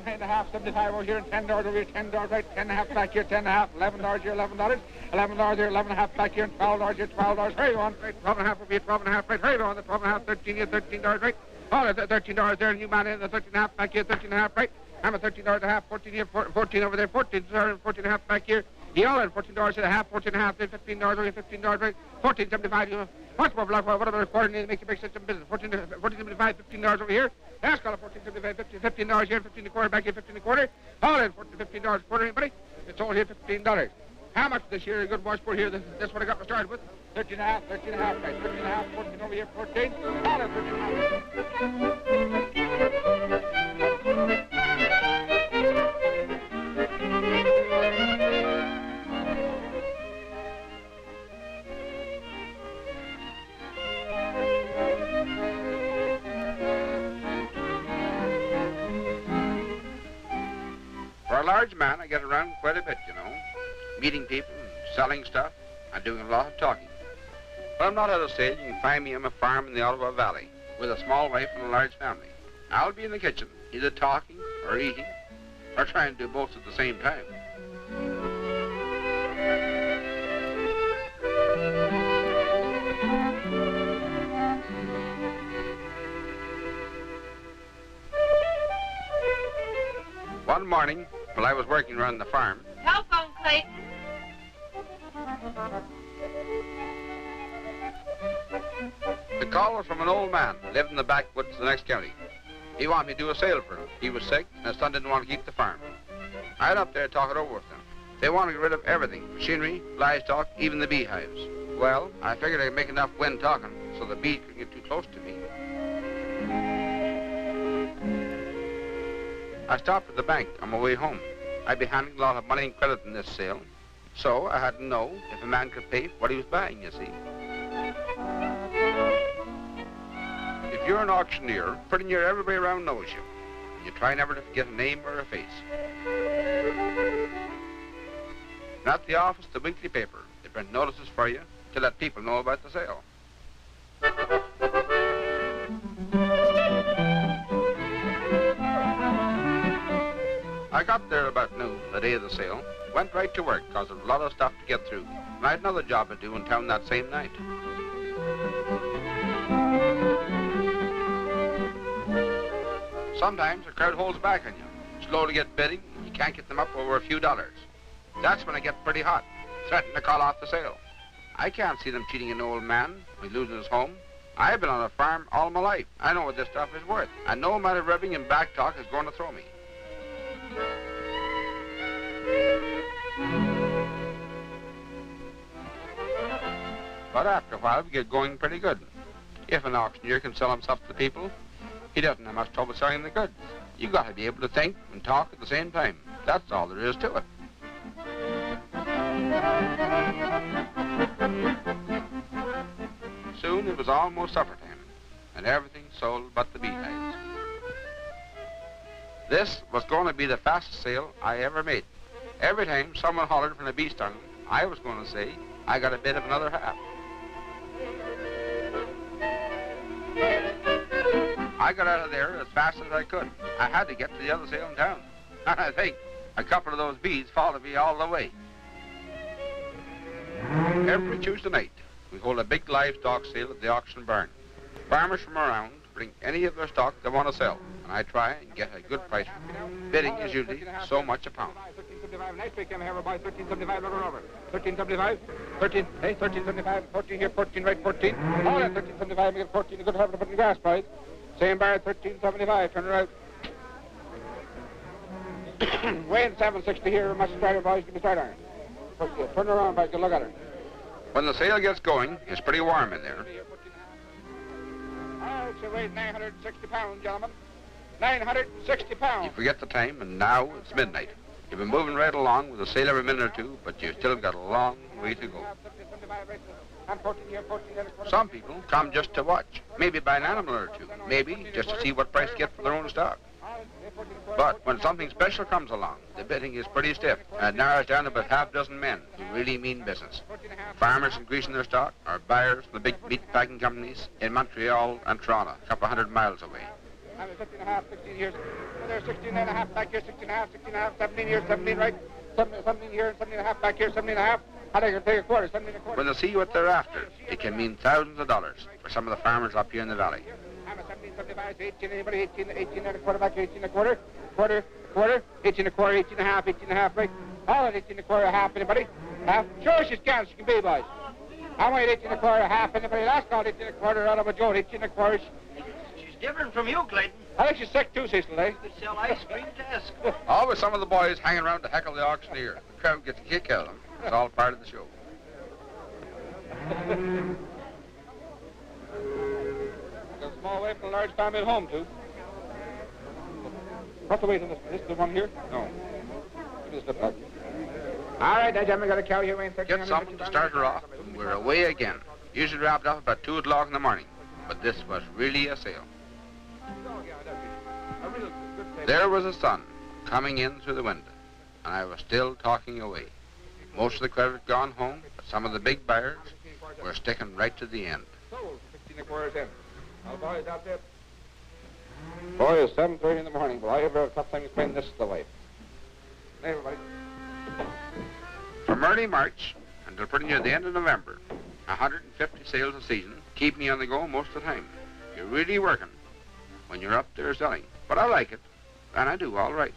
$9.5, 75 over here, and $10 over here, $10 right, 10.5 back here, 10.5, $11 here, $11, $11 here, 11.5 back here, and $12 here, $12. Hurry on, right, 12.5 over here, 12.5 right, hurry on, the 12.5, 13 here, $13 right. Oh, the $13 there, and you man in the 13.5 back here, 13.5 right. I'm a $13.5, 14 here, 14 over there, 14, 14.5 back here. He all had $14 and a half, 14.5, then $15 over here, $15 right, 14.75. Much more block, whatever recording is, make a big system business. 14.75, $15 over here. That's called a 14.75, $15 here, 15 a quarter back here, 15 a quarter. All in $15 a quarter, anybody? It's all here, $15. How much this year, good boys, here? That's what I got me started with. 13.5, 13.5, right, 13.5, 14 over here, 14. All in 13.5. For a large man, I get around quite a bit, you know, meeting people, selling stuff, and doing a lot of talking. When I'm not at a sale, you can find me on a farm in the Ottawa Valley with a small wife and a large family. I'll be in the kitchen, either talking or eating, or trying to do both at the same time. One morning, while I was working around the farm... Telephone, Clayton. The call was from an old man who lived in the backwoods of the next county. He wanted me to do a sale for him. He was sick, and his son didn't want to keep the farm. I went up there to talk it over with them. They wanted to get rid of everything, machinery, livestock, even the beehives. Well, I figured I'd make enough wind talking so the bees couldn't get too close to me. I stopped at the bank on my way home. I'd be handling a lot of money and credit in this sale, so I had to know if a man could pay for what he was buying, you see. If you're an auctioneer, pretty near everybody around knows you. You try never to forget a name or a face. And at the office, the weekly paper, they print notices for you to let people know about the sale. I got there about noon, the day of the sale, went right to work because there was a lot of stuff to get through, and I had another job to do in town that same night. Sometimes the crowd holds back on you, slow to get bidding, and you can't get them up over a few dollars. That's when I get pretty hot, threaten to call off the sale. I can't see them cheating an old man when he's losing his home. I've been on a farm all my life. I know what this stuff is worth, and no amount of ribbing and back talk is going to throw me. But after a while, we get going pretty good. If an auctioneer can sell himself to the people, he doesn't have much trouble selling the goods. You got to be able to think and talk at the same time. That's all there is to it. Soon it was almost supper time, and everything sold but the beehives. This was going to be the fastest sale I ever made. Every time someone hollered from the bee stung, I was going to say, I got a bit of another half. I got out of there as fast as I could. I had to get to the other sale in town. And I think a couple of those bees followed me all the way. Every Tuesday night, we hold a big livestock sale at the auction barn. Farmers from around bring any of their stock they want to sell, and I try and get a good price for it. Bidding is usually so much a pound. Next week I'm here by 13.75 over. 13.75, 13, hey, 13.75, 14 here, 14 right, 14. All at 13.75, we get 14, a good habit to put in the gas price. Same bar at 13.75, turn around. Weighing 760 here, must start your boys, give me start iron. Turn around, boys, good look at her. When the sale gets going, it's pretty warm in there. Oh, she weighs 960 pounds, gentlemen. 960 pounds. You forget the time, and now it's midnight. You've been moving right along with a sale every minute or two, but you've still got a long way to go. Some people come just to watch, maybe buy an animal or two, maybe just to see what price to get for their own stock. But when something special comes along, the bidding is pretty stiff, and it narrows down to about half a dozen men who really mean business. Farmers increasing their stock are buyers from the big meat packing companies in Montreal and Toronto, a couple 100 miles away. I'm 15 and a half, 16 years. There's 16 and a half back here, 16 and a half, 16 and a half, 17 years, 17 right. 17 here, 17 and a half back here, 17 and a half. I think I'll take a quarter, 17 and a quarter. When they see what they're after, it can mean thousands of dollars for some of the farmers up here in the valley. I'm a 17, 75, 18, anybody, 18 and a quarter back here, 18 and a quarter, quarter, 18 and a quarter, 18 and a half, 18 and a half, right? All at 18 and a quarter, half, anybody? Half? Sure she can be, boys. I want 18 and a quarter, half, anybody? Last call, 18 and a quarter, out of a joke, 18 and a quarter. She's different from you, Clayton. I think she's sick too, Cecil, eh? Could sell ice cream to ask. Always some of the boys hanging around to heckle the auctioneer. The crowd gets a kick out of them. It's all part of the show. There's a small way from a large family at home, too. What's the weight on this? This is the one here? No. This is the plug. All right, now, gentlemen, got a cow here weighing 13. Get something to start her off, and we're away again. Usually wrapped up about 2 o'clock in the morning. But this was really a sale. There was the sun coming in through the window, and I was still talking away. Most of the crowd had gone home, but some of the big buyers were sticking right to the end. Sold, 16 and a quarter in. I'll buy it out there. Boy, it's 7:30 in the morning, but I ever have a tough time explaining this to the wife. Hey, everybody. From early March until pretty near the end of November, 150 sales a season keep me on the go most of the time. You're really working when you're up there selling. But I like it, and I do all right.